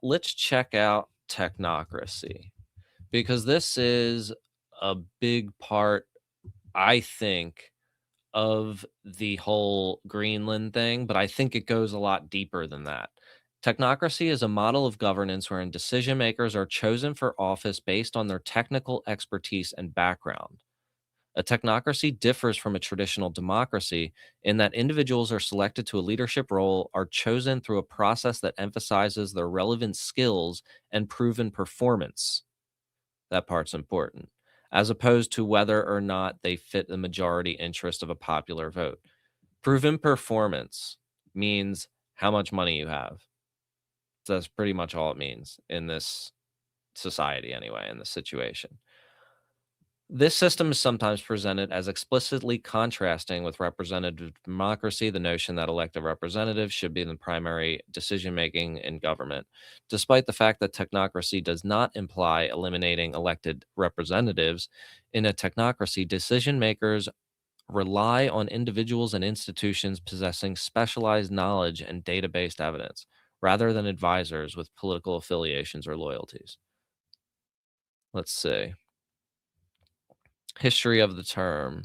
let's check out technocracy because this is a big part, I think, of the whole Greenland thing, but I think it goes a lot deeper than that. Technocracy is a model of governance wherein decision makers are chosen for office based on their technical expertise and background. A technocracy differs from a traditional democracy in that individuals are selected to a leadership role, are chosen through a process that emphasizes their relevant skills and proven performance. That part's important, as opposed to whether or not they fit the majority interest of a popular vote. Proven performance means how much money you have. So that's pretty much all it means in this society, anyway, in this situation. This system is sometimes presented as explicitly contrasting with representative democracy, the notion that elected representatives should be the primary decision making in government. Despite the fact that technocracy does not imply eliminating elected representatives, in a technocracy, decision makers rely on individuals and institutions possessing specialized knowledge and data-based evidence, rather than advisors with political affiliations or loyalties. Let's see. History of the term.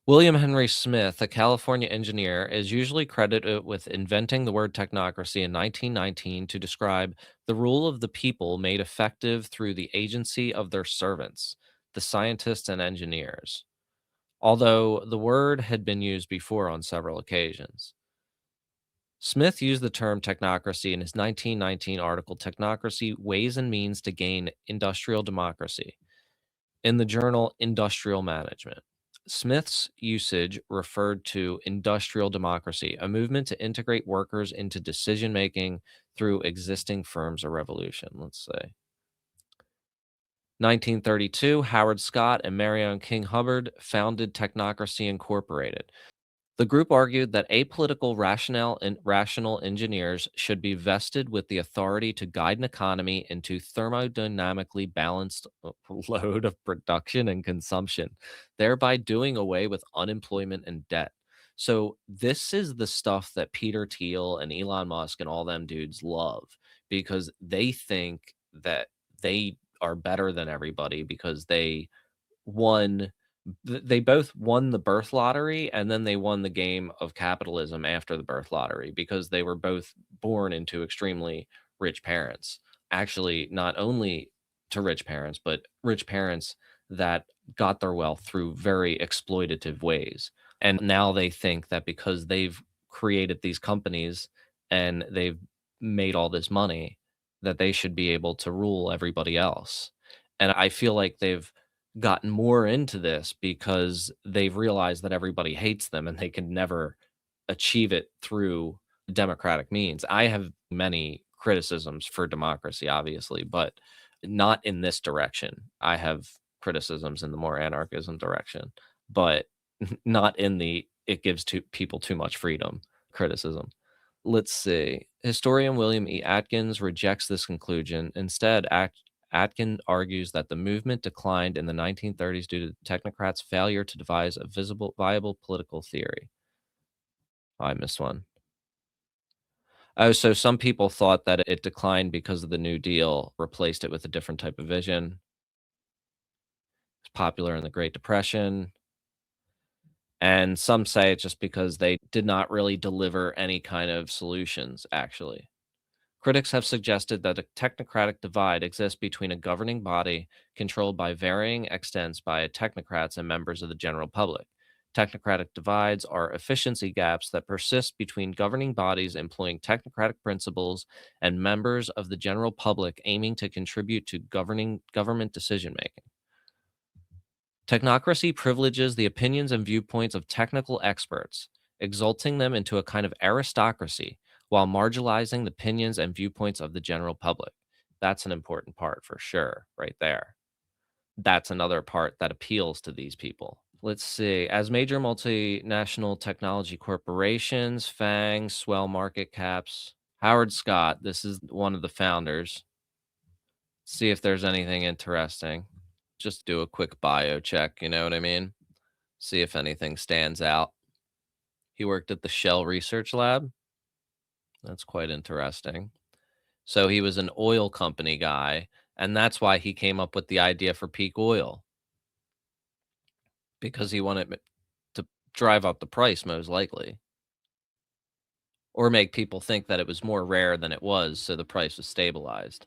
William Henry Smith, a California engineer, is usually credited with inventing the word technocracy in 1919 to describe the rule of the people made effective through the agency of their servants, the scientists and engineers, although the word had been used before on several occasions. Smith used the term technocracy in his 1919 article, Technocracy Ways and Means to Gain Industrial Democracy, in the journal Industrial Management. Smith's usage referred to industrial democracy, a movement to integrate workers into decision making through existing firms or revolution. Let's say 1932, Howard Scott and Marion King Hubbard founded Technocracy Incorporated. The group argued that apolitical rational engineers should be vested with the authority to guide an economy into thermodynamically balanced load of production and consumption, thereby doing away with unemployment and debt. So this is the stuff that Peter Thiel and Elon Musk and all them dudes love because they think that they are better than everybody because won they both won the birth lottery and then they won the game of capitalism after the birth lottery because they were both born into extremely rich parents. Actually, not only to rich parents, but rich parents that got their wealth through very exploitative ways. And now they think that because they've created these companies and they've made all this money, that they should be able to rule everybody else. And I feel like they've gotten more into this because they've realized that everybody hates them and they can never achieve it through democratic means. I have many criticisms for democracy, obviously, but not in this direction. I have criticisms in the more anarchism direction, but not in the it gives people too much freedom criticism. Let's see. Historian William E. Atkins rejects this conclusion. Instead, Atkin argues that the movement declined in the 1930s due to technocrats' failure to devise a viable political theory. Oh, I missed one. Oh, so some people thought that it declined because of the New Deal, replaced it with a different type of vision. It's popular in the Great Depression. And some say it's just because they did not really deliver any kind of solutions, actually. Critics have suggested that a technocratic divide exists between a governing body controlled by varying extents by technocrats and members of the general public. Technocratic divides are efficiency gaps that persist between governing bodies employing technocratic principles and members of the general public aiming to contribute to governing government decision making. Technocracy privileges the opinions and viewpoints of technical experts, exalting them into a kind of aristocracy while marginalizing the opinions and viewpoints of the general public. That's an important part for sure, right there. That's another part that appeals to these people. Let's see. As major multinational technology corporations, FANG, swell market caps, Howard Scott, this is one of the founders. See if there's anything interesting. Just do a quick bio check, you know what I mean? See if anything stands out. He worked at the Shell Research Lab. That's quite interesting. So he was an oil company guy, and that's why he came up with the idea for peak oil, because he wanted to drive up the price most likely, or make people think that it was more rare than it was, so the price was stabilized.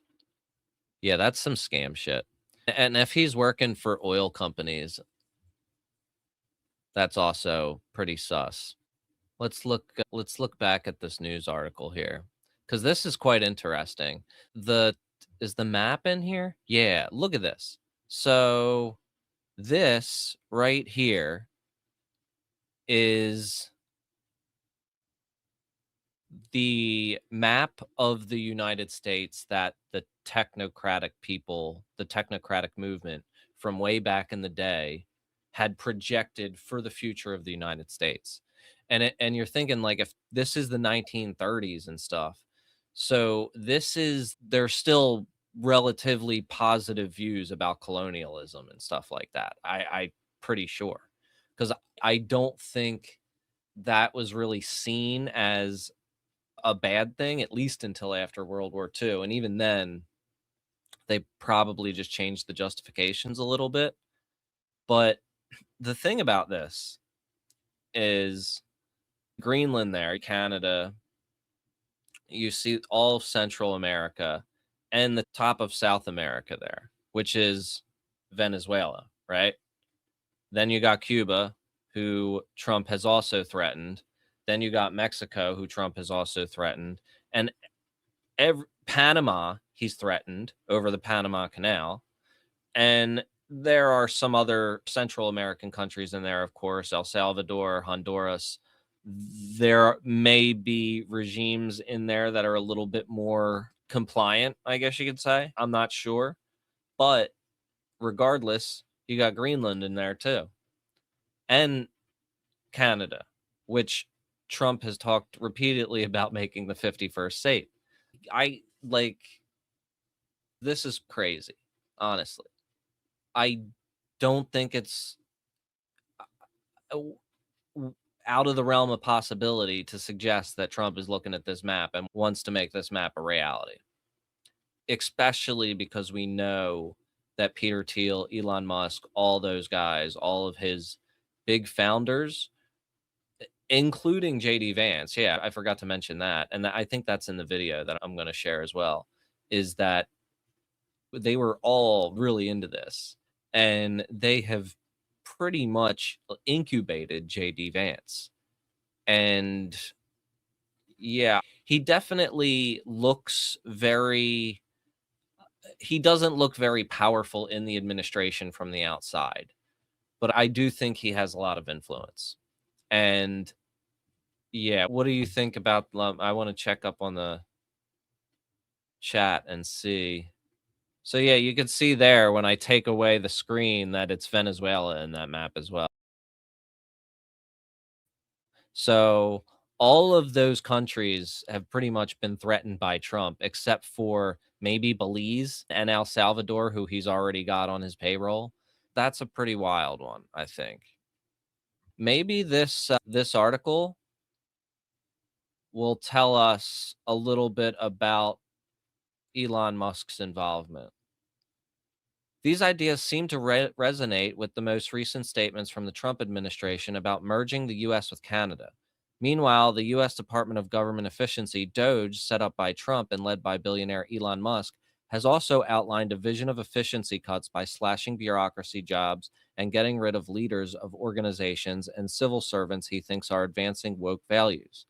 Yeah, that's some scam shit. And if he's working for oil companies, that's also pretty sus. Let's look back at this news article here, cuz this is quite interesting. The Is the map in here? Yeah, look at this. So this right here is the map of the United States that the technocratic people, the technocratic movement from way back in the day had projected for the future of the United States. And you're thinking, like, if this is the 1930s and stuff, so this is there's still relatively positive views about colonialism and stuff like that. I pretty sure, because I don't think that was really seen as a bad thing, at least until after World War II. And even then, they probably just changed the justifications a little bit. But the thing about this is Greenland there, Canada, you see all of Central America and the top of South America there, which is Venezuela, right? Then you got Cuba, who Trump has also threatened. Then you got Mexico, who Trump has also threatened. And Panama, he's threatened over the Panama Canal. And there are some other Central American countries in there, of course, El Salvador, Honduras. There may be regimes in there that are a little bit more compliant, I guess you could say. I'm not sure. But regardless, you got Greenland in there too. And Canada, which Trump has talked repeatedly about making the 51st state. I like This is crazy, honestly. I don't think it's uh, out of the realm of possibility to suggest that Trump is looking at this map and wants to make this map a reality, especially because we know that Peter Thiel, Elon Musk, all those guys, all of his big founders, including JD Vance. Yeah, I forgot to mention that. And I think that's in the video that I'm going to share as well, is that they were all really into this, and they have pretty much incubated JD Vance. And yeah, he definitely looks very he doesn't look very powerful in the administration from the outside, but I do think he has a lot of influence. And yeah, what do you think about I want to check up on the chat and see. So yeah, you can see there when I take away the screen that it's Venezuela in that map as well. So all of those countries have pretty much been threatened by Trump, except for maybe Belize and El Salvador, who he's already got on his payroll. That's a pretty wild one, I think. Maybe this article will tell us a little bit about Elon Musk's involvement. These ideas seem to resonate with the most recent statements from the Trump administration about merging the U.S. with Canada. Meanwhile, the U.S. Department of Government Efficiency, DOGE, set up by Trump and led by billionaire Elon Musk, has also outlined a vision of efficiency cuts by slashing bureaucracy jobs and getting rid of leaders of organizations and civil servants he thinks are advancing woke values.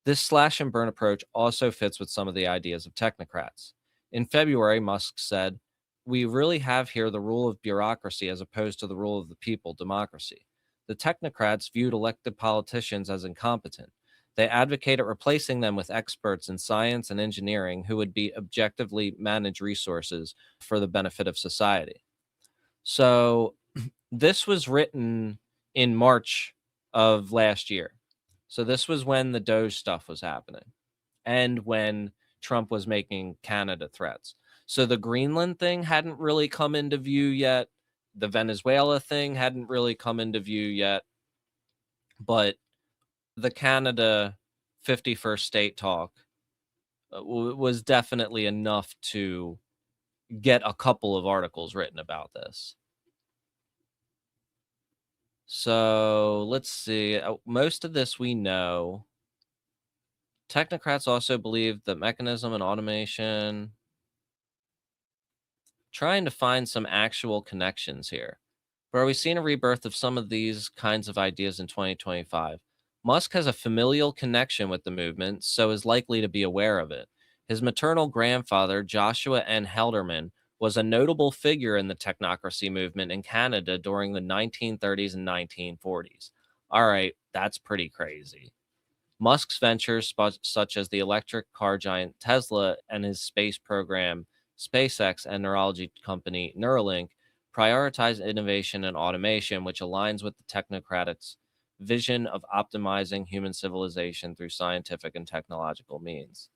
This slash and burn approach also fits with some of the ideas of technocrats. In February, Musk said, "We really have here the rule of bureaucracy as opposed to the rule of the people, democracy." The technocrats viewed elected politicians as incompetent. They advocated replacing them with experts in science and engineering who would be objectively manage resources for the benefit of society. So this was written in March of last year. So this was when the Doge stuff was happening and when Trump was making Canada threats. So the Greenland thing hadn't really come into view yet. The Venezuela thing hadn't really come into view yet. But the Canada 51st State Talk was definitely enough to get a couple of articles written about this. So let's see. Most of this we know. Technocrats also believe that mechanism and automation, trying to find some actual connections here. But are we seeing a rebirth of some of these kinds of ideas in 2025? Musk has a familial connection with the movement, so is likely to be aware of it. His maternal grandfather, Joshua N. Helderman, was a notable figure in the technocracy movement in Canada during the 1930s and 1940s. All right, that's pretty crazy. Musk's ventures, such as the electric car giant Tesla and his space program SpaceX and neurology company Neuralink, prioritize innovation and automation, which aligns with the technocrats' vision of optimizing human civilization through scientific and technological means.